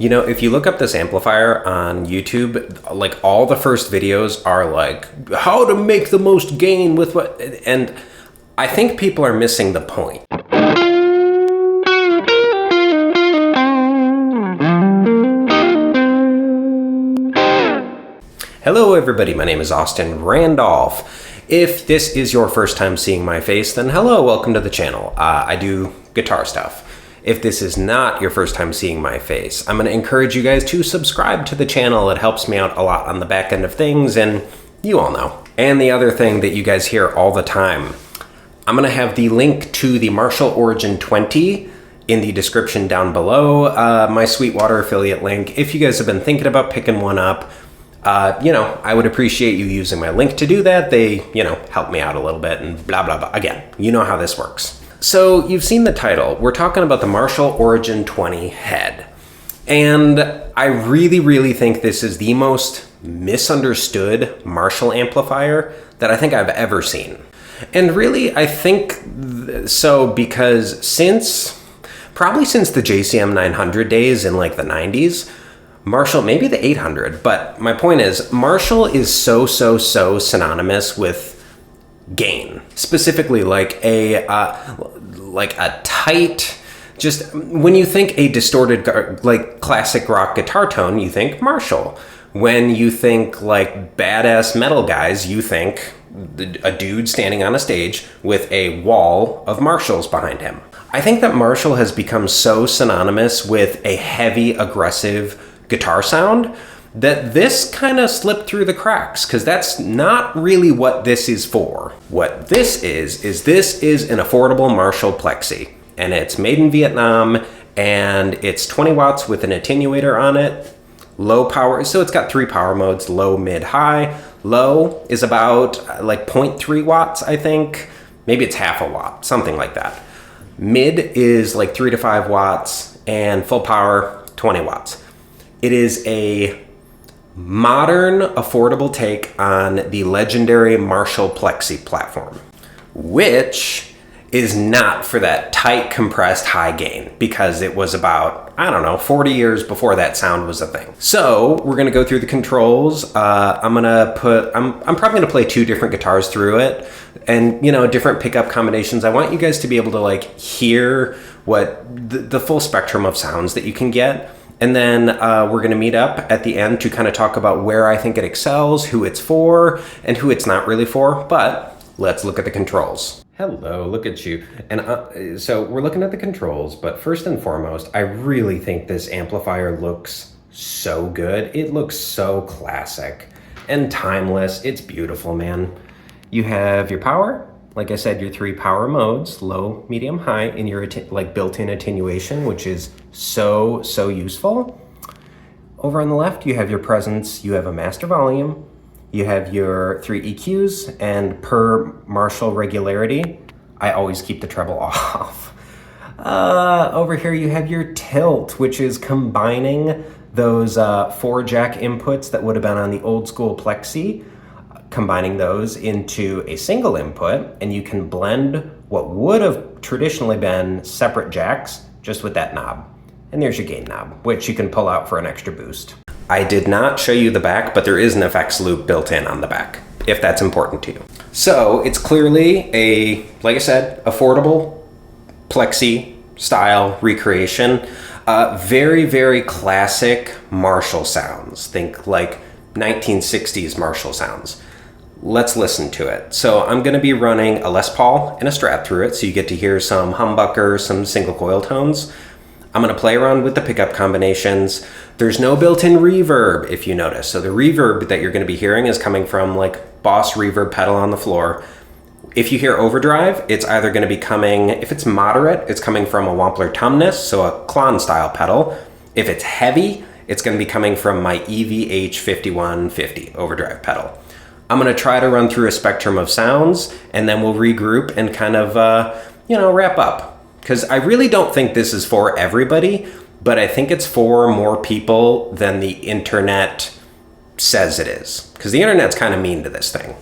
You know, if you look up this amplifier on YouTube, like all the first videos are like, how to make the most gain with what, and I think people are missing the point. Hello everybody, my name is Austin Randolph. If this is your first time seeing my face, then hello, welcome to the channel. I do guitar stuff. If this is not your first time seeing my face, I'm going to encourage you guys to subscribe to the channel. It helps me out a lot on the back end of things, and you all know. And the other thing that you guys hear all the time, I'm going to have the link to the Marshall Origin 20 in the description down below, my Sweetwater affiliate link. If you guys have been thinking about picking one up, I would appreciate you using my link to do that. They, help me out a little bit and blah, blah, blah. Again, you know how this works. So you've seen the title. We're talking about the Marshall Origin 20 head. And I really, really think this is the most misunderstood Marshall amplifier that I think I've ever seen. And really, I think so because probably since the JCM 900 days in like the 90s, Marshall, maybe the 800, but my point is Marshall is so synonymous with gain, specifically like a tight, just when you think a distorted like classic rock guitar tone, you think Marshall. When you think like badass metal guys, you think a dude standing on a stage with a wall of Marshalls behind him. I think that Marshall has become so synonymous with a heavy, aggressive guitar sound that this kind of slipped through the cracks, because that's not really what this is for. What this is this is an affordable Marshall Plexi, and it's made in Vietnam, and it's 20 watts with an attenuator on it, low power, so it's got 3 power modes, low, mid, high. Low is about like 0.3 watts, I think. Maybe it's half a watt, something like that. Mid is like 3 to 5 watts, and full power, 20 watts. It is a modern, affordable take on the legendary Marshall Plexi platform, which is not for that tight, compressed, high gain, because it was about, 40 years before that sound was a thing. So we're gonna go through the controls. I'm probably gonna play 2 different guitars through it, and different pickup combinations. I want you guys to be able to like hear what the full spectrum of sounds that you can get. And then we're going to meet up at the end to kind of talk about where I think it excels, who it's for, and who it's not really for. But let's look at the controls. Hello, look at you. And so we're looking at the controls, but first and foremost, I really think this amplifier looks so good. It looks so classic and timeless. It's beautiful, man. You have your power. Like I said, your 3 power modes, low, medium, high, and your built-in attenuation, which is so useful. Over on the left, you have your presence, you have a master volume, you have your 3 EQs, and per Marshall regularity, I always keep the treble off. Over here, you have your tilt, which is combining those 4 jack inputs that would have been on the old school Plexi, combining those into a single input, and you can blend what would have traditionally been separate jacks just with that knob. And there's your gain knob, which you can pull out for an extra boost. I did not show you the back, but there is an effects loop built in on the back, if that's important to you. So it's clearly a, like I said, affordable Plexi style recreation. Very classic Marshall sounds. Think like 1960s Marshall sounds. Let's listen to it. So I'm going to be running a Les Paul and a Strat through it, so you get to hear some humbucker, some single coil tones. I'm going to play around with the pickup combinations. There's no built-in reverb, if you notice. So the reverb that you're going to be hearing is coming from like Boss reverb pedal on the floor. If you hear overdrive, it's either going to be coming, if it's moderate, it's coming from a Wampler Tumnus, so a Klon style pedal. If it's heavy, it's going to be coming from my EVH 5150 overdrive pedal. I'm going to try to run through a spectrum of sounds, and then we'll regroup and kind of, wrap up. Because I really don't think this is for everybody, but I think it's for more people than the internet says it is. Because the internet's kind of mean to this thing.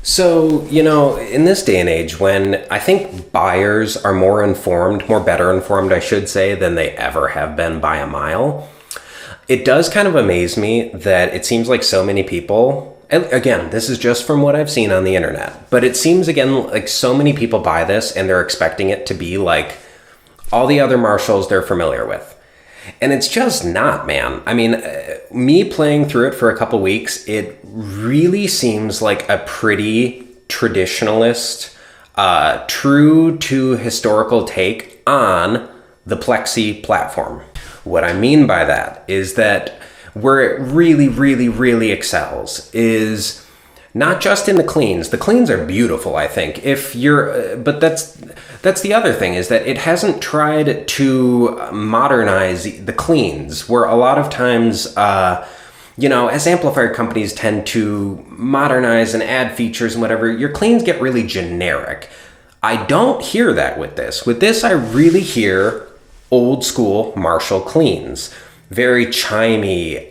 So, in this day and age when I think buyers are more informed, more better informed, I should say, than they ever have been by a mile, it does kind of amaze me that it seems like so many people, and again, this is just from what I've seen on the internet, but it seems again like so many people buy this and they're expecting it to be like all the other Marshalls they're familiar with. And it's just not, man. I mean, me playing through it for a couple weeks, it really seems like a pretty traditionalist, true to historical take on the Plexi platform. What I mean by that is that where it really, really, really excels is not just in the cleans. The cleans are beautiful, I think. But that's the other thing, is that it hasn't tried to modernize the cleans, where a lot of times, as amplifier companies tend to modernize and add features and whatever, your cleans get really generic. I don't hear that with this. With this, I really hear old school Marshall cleans. Very chimey.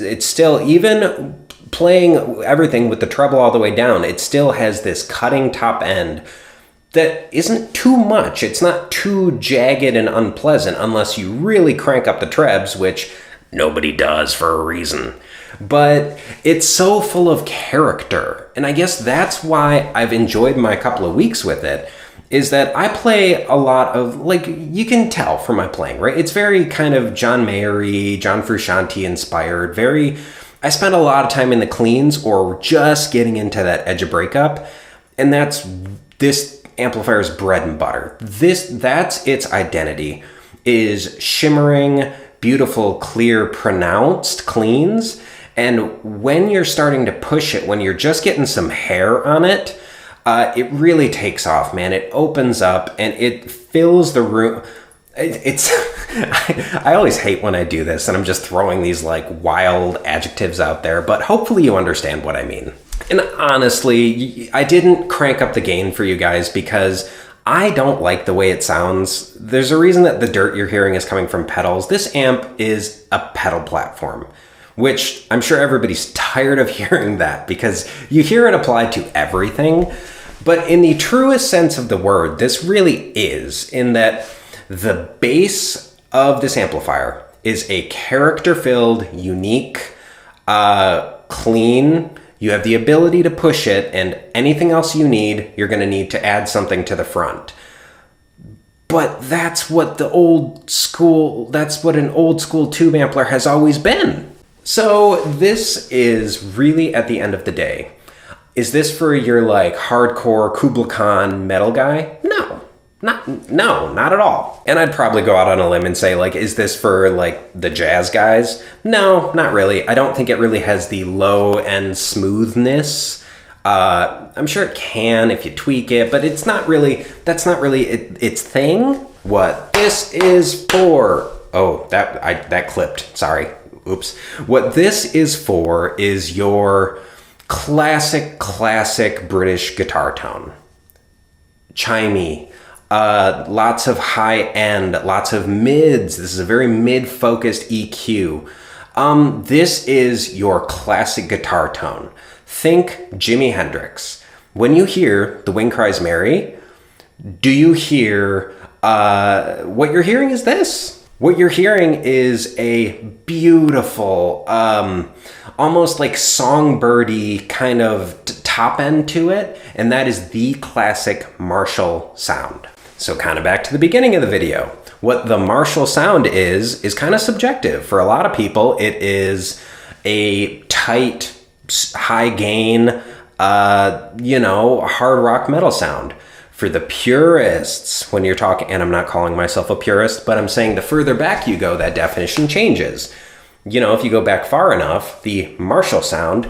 It's still, even playing everything with the treble all the way down, it still has this cutting top end that isn't too much. It's not too jagged and unpleasant unless you really crank up the trebs, which nobody does for a reason. But it's so full of character. And I guess that's why I've enjoyed my couple of weeks with it, is that I play a lot of, like, you can tell from my playing, right? It's very kind of John Mayer-y, John Frusciante inspired, I spent a lot of time in the cleans or just getting into that edge of breakup. And that's this amplifier's bread and butter. That's its identity, is shimmering, beautiful, clear, pronounced cleans. And when you're starting to push it, when you're just getting some hair on it, it really takes off, man. It opens up and it fills the room. I always hate when I do this and I'm just throwing these like wild adjectives out there, but hopefully you understand what I mean. And honestly, I didn't crank up the gain for you guys because I don't like the way it sounds. There's a reason that the dirt you're hearing is coming from pedals. This amp is a pedal platform, which I'm sure everybody's tired of hearing that because you hear it applied to everything. But in the truest sense of the word, this really is, in that the base of this amplifier is a character-filled, unique, clean. You have the ability to push it, and anything else you need, you're going to need to add something to the front. But that's what an old school tube ampler has always been. So this is really, at the end of the day, is this for your like hardcore Kubla Khan metal guy? No, not at all. And I'd probably go out on a limb and say, like, is this for like the jazz guys? No, not really. I don't think it really has the low end smoothness. I'm sure it can if you tweak it, but that's not really its thing. What this is for, that clipped, sorry, oops. What this is for is your classic British guitar tone. Chimey, lots of high end, lots of mids. This is a very mid-focused EQ. This is your classic guitar tone. Think Jimi Hendrix. When you hear The Wind Cries Mary, do you hear, what you're hearing is this? What you're hearing is a beautiful, almost like songbirdy kind of top end to it, and that is the classic Marshall sound. So kind of back to the beginning of the video. What the Marshall sound is kind of subjective. For a lot of people, it is a tight, high gain, hard rock metal sound. For the purists, when you're talking, and I'm not calling myself a purist, but I'm saying the further back you go, that definition changes. If you go back far enough, the Marshall sound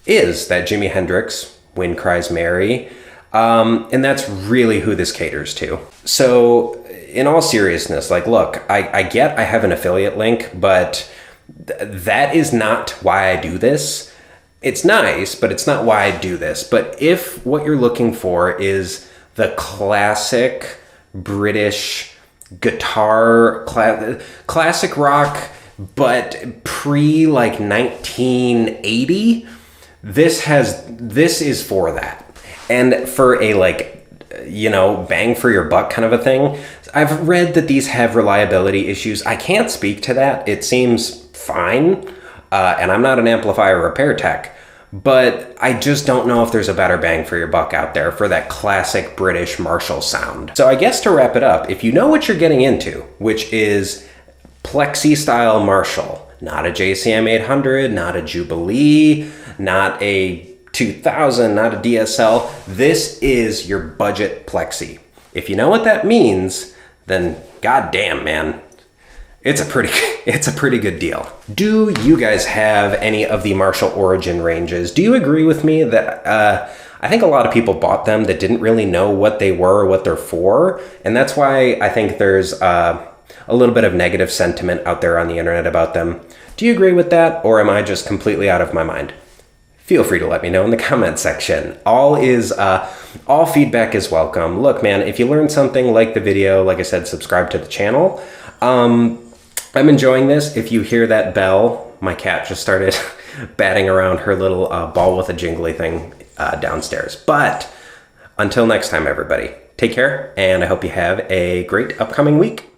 is that Jimi Hendrix, Wind Cries Mary, and that's really who this caters to. So in all seriousness, look, I get I have an affiliate link, but that is not why I do this. It's nice, but it's not why I do this. But if what you're looking for is the classic British guitar, classic rock, but pre 1980, this is for that. And for a bang for your buck kind of a thing, I've read that these have reliability issues. I can't speak to that. It seems fine, and I'm not an amplifier repair tech. But I just don't know if there's a better bang for your buck out there for that classic British Marshall sound. So I guess to wrap it up, if you know what you're getting into, which is plexi style Marshall, not a JCM 800, not a Jubilee, not a 2000, not a DSL, this is your budget plexi. If you know what that means, then goddamn, man, it's a pretty good deal. Do you guys have any of the Marshall Origin ranges? Do you agree with me that I think a lot of people bought them that didn't really know what they were or what they're for, and that's why I think there's a little bit of negative sentiment out there on the internet about them. Do you agree with that, or am I just completely out of my mind? Feel free to let me know in the comment section. All feedback is welcome. Look, man, if you learned something, like the video, like I said, subscribe to the channel. I'm enjoying this. If you hear that bell, my cat just started batting around her little ball with a jingly thing downstairs. But until next time, everybody, take care, and I hope you have a great upcoming week.